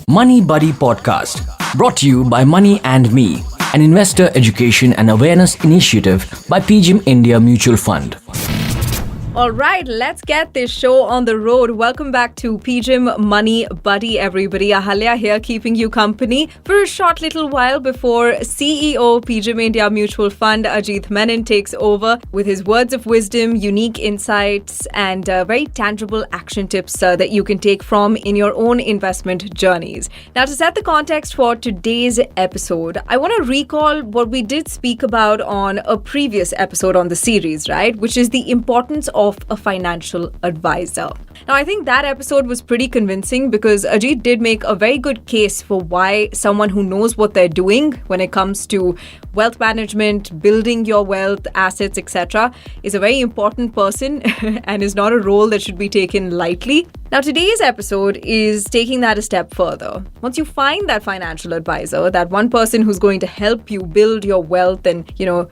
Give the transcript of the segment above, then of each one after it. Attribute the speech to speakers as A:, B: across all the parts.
A: Money Buddy podcast, brought to you by Money and Me, an investor education and awareness initiative by PGIM India Mutual Fund.
B: All right, let's get this show on the road. Welcome back to PGIM Money Buddy, everybody. Ahalya here, keeping you company for a short little while before CEO PGIM India Mutual Fund Ajit Menon takes over with his words of wisdom, unique insights, and very tangible action tips that you can take from in your own investment journeys. Now, to set the context for today's episode, I want to recall what we did speak about on a previous episode on the series, right? Which is the importance of a financial advisor. Now, I think that episode was pretty convincing because Ajit did make a very good case for why someone who knows what they're doing when it comes to wealth management, building your wealth, assets, etc., is a very important person and is not a role that should be taken lightly. Now, today's episode is taking that a step further. Once you find that financial advisor, that one person who's going to help you build your wealth and,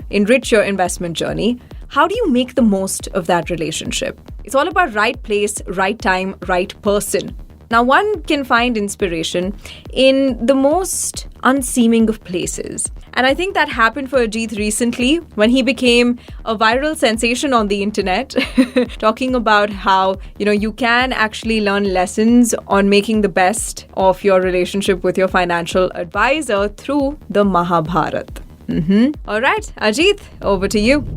B: enrich your investment journey, how do you make the most of that relationship? It's all about right place, right time, right person. Now, one can find inspiration in the most unseeming of places. And I think that happened for Ajit recently when he became a viral sensation on the internet, talking about how, you can actually learn lessons on making the best of your relationship with your financial advisor through the Mahabharata. All right, Ajit, over to you.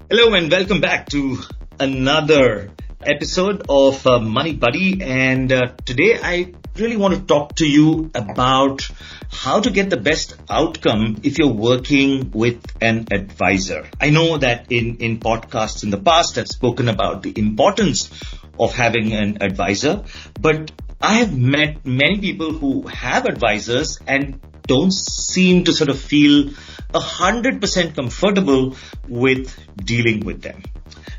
C: Hello and welcome back to another episode of Money Buddy, and today I really want to talk to you about how to get the best outcome if you're working with an advisor. I know that in podcasts in the past I've spoken about the importance of having an advisor, but I have met many people who have advisors and don't seem to sort of feel 100% comfortable with dealing with them.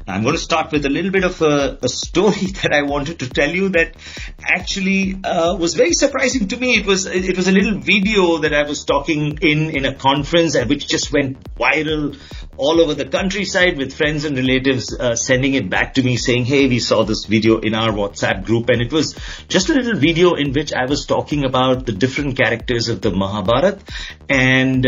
C: I'm going to start with a little bit of a story that I wanted to tell you that actually was very surprising to me. It was a little video that I was talking in a conference which just went viral all over the countryside with friends and relatives sending it back to me saying, hey, we saw this video in our WhatsApp group. And it was just a little video in which I was talking about the different characters of the Mahabharata and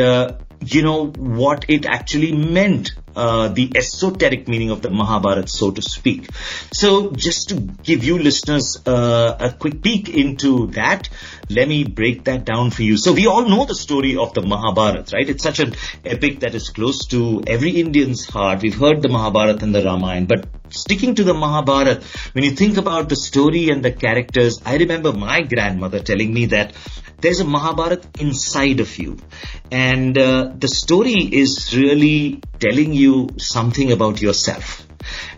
C: what it actually meant, the esoteric meaning of the Mahabharata, so to speak. So just to give you listeners a quick peek into that, let me break that down for you. So we all know the story of the Mahabharata, right? It's such an epic that is close to every Indian's heart. We've heard the Mahabharata and the Ramayana, but sticking to the Mahabharata, when you think about the story and the characters, I remember my grandmother telling me that there's a Mahabharata inside of you. And the story is really telling you something about yourself.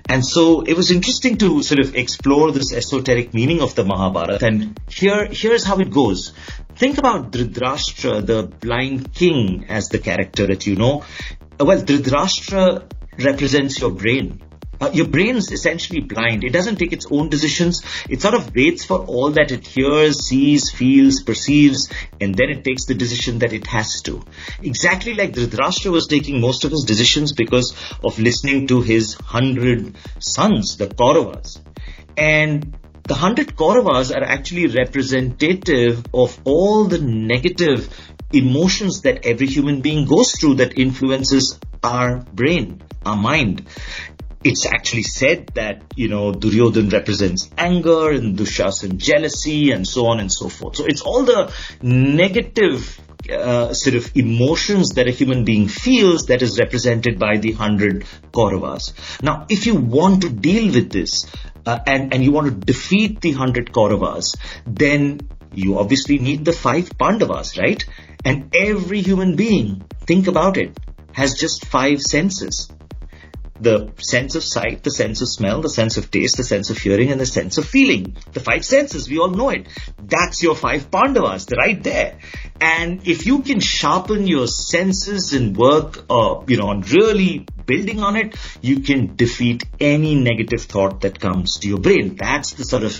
C: And so it was interesting to sort of explore this esoteric meaning of the Mahabharata. And here's how it goes. Think about Dhritarashtra, the blind king, as the character that you know. Well, Dhritarashtra represents your brain. Your brain is essentially blind. It doesn't take its own decisions. It sort of waits for all that it hears, sees, feels, perceives, and then it takes the decision that it has to. Exactly like Dhritarashtra was taking most of his decisions because of listening to his 100 sons, the Kauravas. And the 100 Kauravas are actually representative of all the negative emotions that every human being goes through that influences our brain, our mind. It's actually said that, Duryodhan represents anger and Dushasan jealousy and so on and so forth. So it's all the negative sort of emotions that a human being feels that is represented by the 100 Kauravas. Now, if you want to deal with this and you want to defeat the 100 Kauravas, then you obviously need the 5 Pandavas, right? And every human being, think about it, has just 5 senses. The sense of sight, the sense of smell, the sense of taste, the sense of hearing, and the sense of feeling. The 5 senses, we all know it. That's your 5 Pandavas, they're right there. And if you can sharpen your senses and work, on really building on it, you can defeat any negative thought that comes to your brain. That's the sort of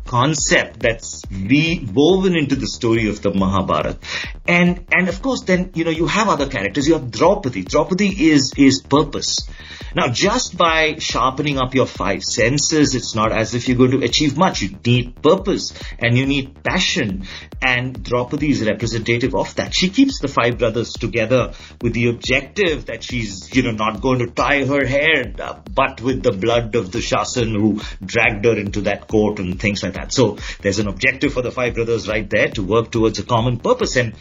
C: concept that's woven into the story of the Mahabharata. And of course, then, you have other characters. You have Draupadi. Draupadi is purpose. Now, just by sharpening up your five senses, it's not as if you're going to achieve much. You need purpose and you need passion. And Draupadi is representative of that. She keeps the five brothers together with the objective that she's, not going to tie her hair, but with the blood of the Shasan who dragged her into that court and things like that. So there's an objective for the five brothers right there to work towards a common purpose. And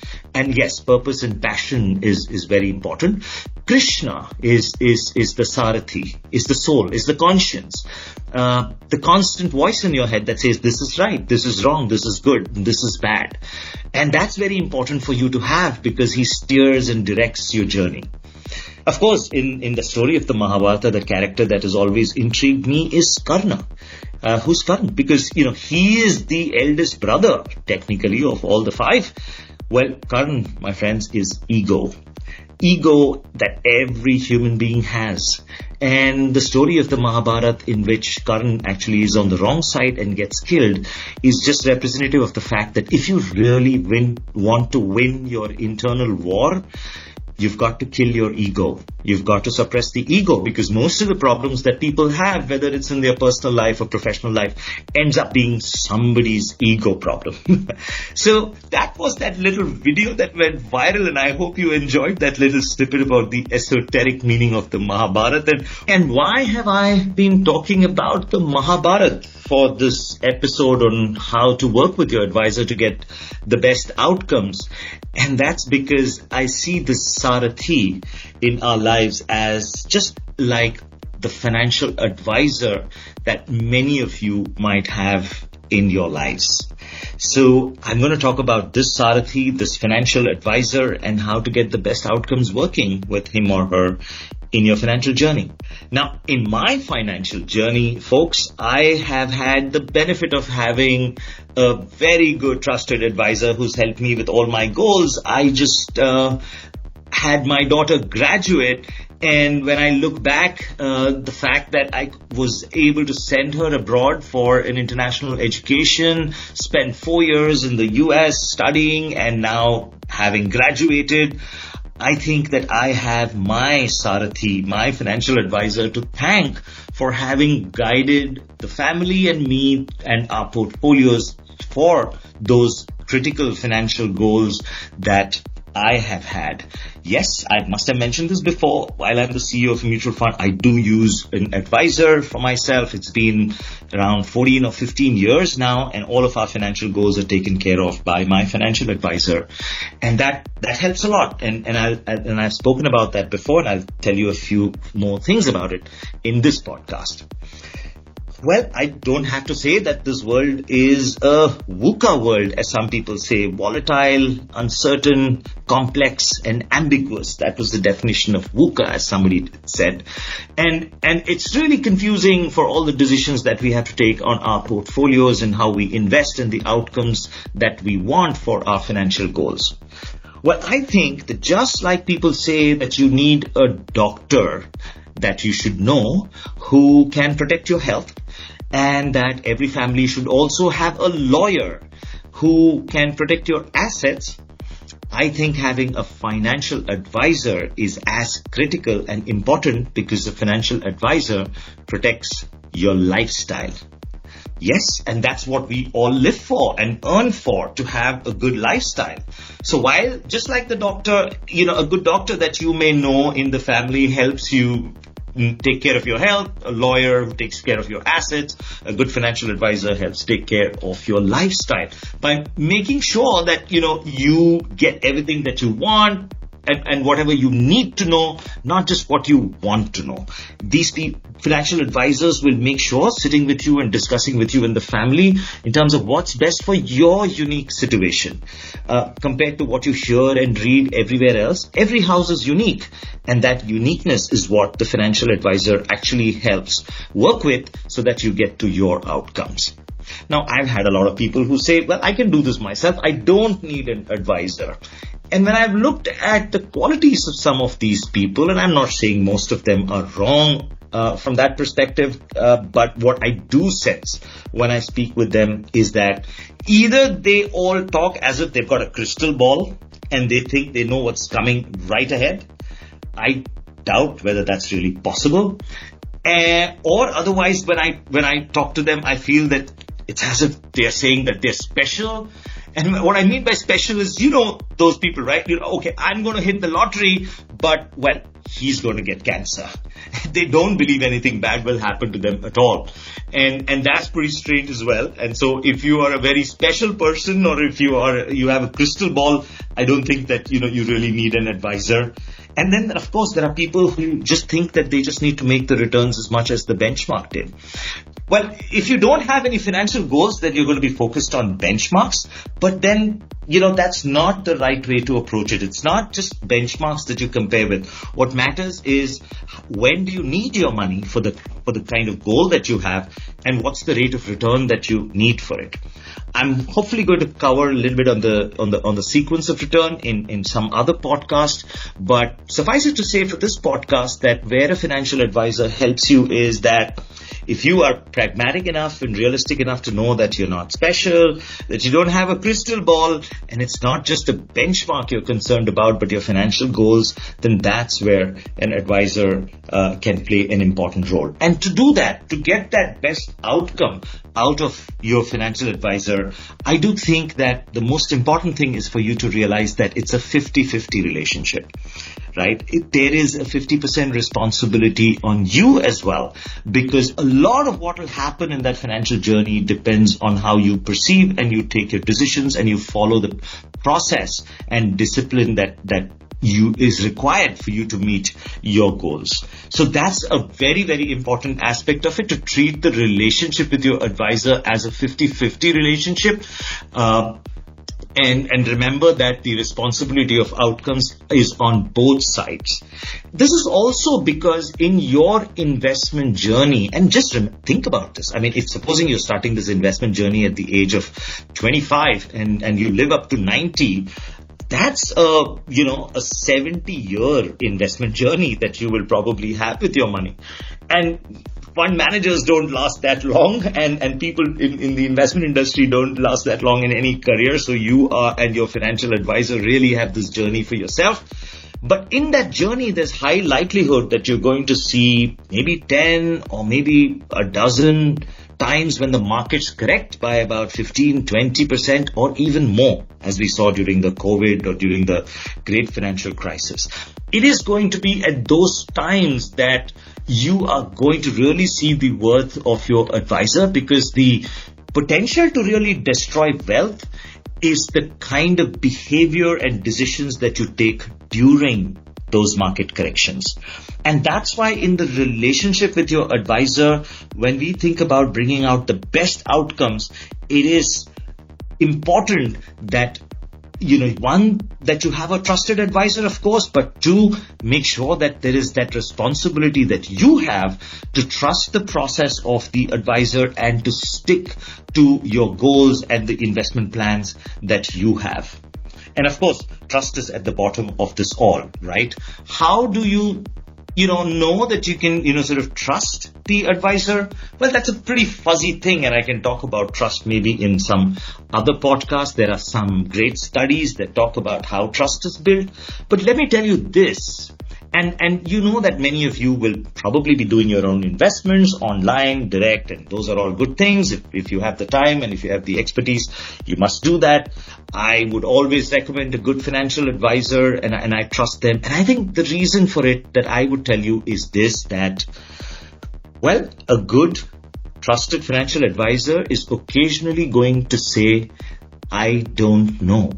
C: yes, purpose and passion is very important. Krishna is the Sarathi, is the soul, is the conscience. The constant voice in your head that says, this is right, this is wrong, this is good, this is bad. And that's very important for you to have because he steers and directs your journey. Of course, in the story of the Mahabharata, the character that has always intrigued me is Karna. Who's Karna? Because, he is the eldest brother, technically, of all the five. Well, Karna, my friends, is ego. Ego that every human being has. And the story of the Mahabharata in which Karna actually is on the wrong side and gets killed is just representative of the fact that if you really want to win your internal war, you've got to kill your ego. You've got to suppress the ego because most of the problems that people have, whether it's in their personal life or professional life, ends up being somebody's ego problem. So that was that little video that went viral, and I hope you enjoyed that little snippet about the esoteric meaning of the Mahabharata. And why have I been talking about the Mahabharata for this episode on how to work with your advisor to get the best outcomes? And that's because I see this Sarathi in our lives as just like the financial advisor that many of you might have in your lives. So I'm going to talk about this Sarathi, this financial advisor, and how to get the best outcomes working with him or her in your financial journey. Now, in my financial journey, folks, I have had the benefit of having a very good trusted advisor who's helped me with all my goals. I just had my daughter graduate, and when I look back, the fact that I was able to send her abroad for an international education, spend 4 years in the US studying, and now having graduated, I think that I have my Sarathi, my financial advisor, to thank for having guided the family and me and our portfolios for those critical financial goals that I have had. Yes, I must have mentioned this before. While I'm the CEO of a mutual fund, I do use an advisor for myself. It's been around 14 or 15 years now, and all of our financial goals are taken care of by my financial advisor. And that helps a lot. And I've spoken about that before, and I'll tell you a few more things about it in this podcast. Well, I don't have to say that this world is a VUCA world, as some people say, volatile, uncertain, complex, and ambiguous. That was the definition of VUCA, as somebody said. And it's really confusing for all the decisions that we have to take on our portfolios and how we invest in the outcomes that we want for our financial goals. Well, I think that just like people say that you need a doctor that you should know who can protect your health, and that every family should also have a lawyer who can protect your assets, I think having a financial advisor is as critical and important because the financial advisor protects your lifestyle. Yes, and that's what we all live for and earn for, to have a good lifestyle. So while, just like the doctor, a good doctor that you may know in the family helps you take care of your health, a lawyer who takes care of your assets, a good financial advisor helps take care of your lifestyle by making sure that, you get everything that you want and whatever you need to know, not just what you want to know. These financial advisors will make sure sitting with you and discussing with you in the family in terms of what's best for your unique situation. Compared to what you hear and read everywhere else, every house is unique. And that uniqueness is what the financial advisor actually helps work with so that you get to your outcomes. Now, I've had a lot of people who say, well, I can do this myself. I don't need an advisor. And when I've looked at the qualities of some of these people, and I'm not saying most of them are wrong from that perspective. But what I do sense when I speak with them is that either they all talk as if they've got a crystal ball and they think they know what's coming right ahead. I doubt whether that's really possible. Or otherwise, when I talk to them, I feel that it's as if they're saying that they're special. And what I mean by special is, those people, right? Okay, I'm going to hit the lottery, but, well, he's going to get cancer. They don't believe anything bad will happen to them at all. And that's pretty strange as well. And so if you are a very special person, or if you have a crystal ball, I don't think that, you really need an advisor. And then, of course, there are people who just think that they just need to make the returns as much as the benchmark did. Well, if you don't have any financial goals, then you're going to be focused on benchmarks. But then, that's not the right way to approach it. It's not just benchmarks that you compare with. What matters is, when do you need your money for the kind of goal that you have, and what's the rate of return that you need for it. I'm hopefully going to cover a little bit on the sequence of return in some other podcast, but suffice it to say for this podcast that where a financial advisor helps you is that if you are pragmatic enough and realistic enough to know that you're not special, that you don't have a crystal ball, and it's not just a benchmark you're concerned about, but your financial goals, then that's where an advisor can play an important role. And to do that, to get that best outcome out of your financial advisor, I do think that the most important thing is for you to realize that it's a 50-50 relationship. Right? There is a 50% responsibility on you as well, because a lot of what will happen in that financial journey depends on how you perceive and you take your decisions and you follow the process and discipline that is required for you to meet your goals. So that's a very, very important aspect of it, to treat the relationship with your advisor as a 50-50 relationship. And remember that the responsibility of outcomes is on both sides. This is also because in your investment journey, and just think about this. I mean, if supposing you're starting this investment journey at the age of 25 and you live up to 90, that's a 70-year investment journey that you will probably have with your money. And fund managers don't last that long, and people in the investment industry don't last that long in any career. So you and your financial advisor really have this journey for yourself. But in that journey, there's high likelihood that you're going to see maybe 10 or maybe a dozen times when the markets correct by about 15-20% or even more, as we saw during the COVID or during the great financial crisis. It is going to be at those times that you are going to really see the worth of your advisor, because the potential to really destroy wealth is the kind of behavior and decisions that you take during those market corrections. And that's why in the relationship with your advisor, when we think about bringing out the best outcomes, it is important that one, that you have a trusted advisor, of course, but two, make sure that there is that responsibility that you have to trust the process of the advisor and to stick to your goals and the investment plans that you have. And of course, trust is at the bottom of this all, right? How do you know that you can, sort of trust the advisor? Well, that's a pretty fuzzy thing, and I can talk about trust maybe in some other podcast. There are some great studies that talk about how trust is built. But let me tell you this, and you know that many of you will probably be doing your own investments online, direct, and those are all good things. If you have the time and if you have the expertise, you must do that. I would always recommend a good financial advisor, and I trust them. And I think the reason for it that I would tell you is this, that, well, a good trusted financial advisor is occasionally going to say, I don't know.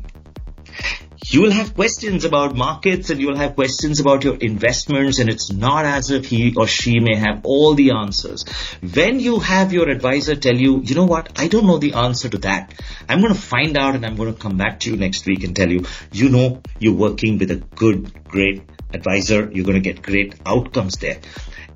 C: You will have questions about markets and you will have questions about your investments, and it's not as if he or she may have all the answers. When you have your advisor tell you, you know what, I don't know the answer to that. I'm going to find out and I'm going to come back to you next week and tell you, you're working with a good, great advisor. You're going to get great outcomes there.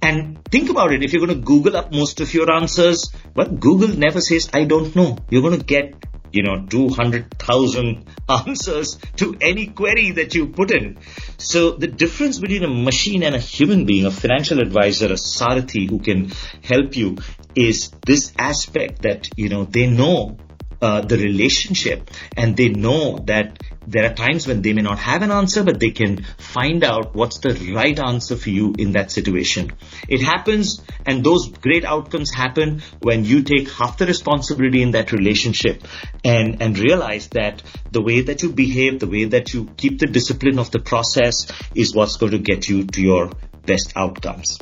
C: And think about it. If you're going to Google up most of your answers, well, Google never says, I don't know. You're going to get 200,000 answers to any query that you put in. So the difference between a machine and a human being, a financial advisor, a Sarathi who can help you, is this aspect that, they know the relationship, and they know that there are times when they may not have an answer, but they can find out what's the right answer for you in that situation. It happens, and those great outcomes happen when you take half the responsibility in that relationship and realize that the way that you behave, the way that you keep the discipline of the process is what's going to get you to your best outcomes.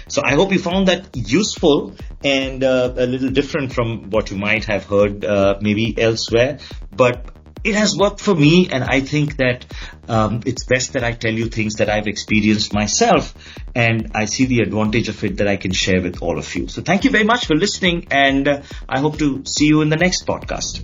C: So I hope you found that useful and a little different from what you might have heard maybe elsewhere. But it has worked for me, and I think that it's best that I tell you things that I've experienced myself, and I see the advantage of it that I can share with all of you. So thank you very much for listening, and I hope to see you in the next podcast.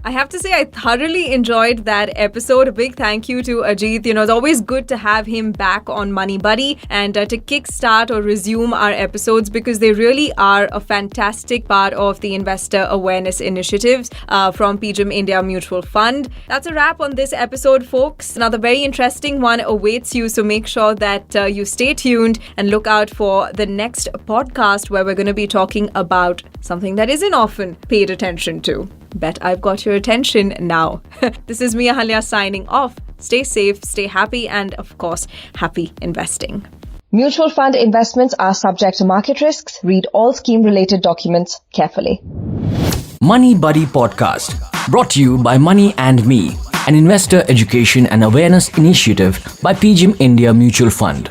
B: I have to say, I thoroughly enjoyed that episode. A big thank you to Ajit. It's always good to have him back on Money Buddy and to kickstart or resume our episodes, because they really are a fantastic part of the investor awareness initiatives from PGIM India Mutual Fund. That's a wrap on this episode, folks. Another very interesting one awaits you, so make sure that you stay tuned and look out for the next podcast, where we're going to be talking about something that isn't often paid attention to. Bet I've got your attention now. This is Mia Halia signing off. Stay safe, stay happy, and of course, happy investing.
D: Mutual fund investments are subject to market risks. Read all scheme-related documents carefully.
A: Money Buddy Podcast, brought to you by Money and Me, an investor education and awareness initiative by PGIM India Mutual Fund.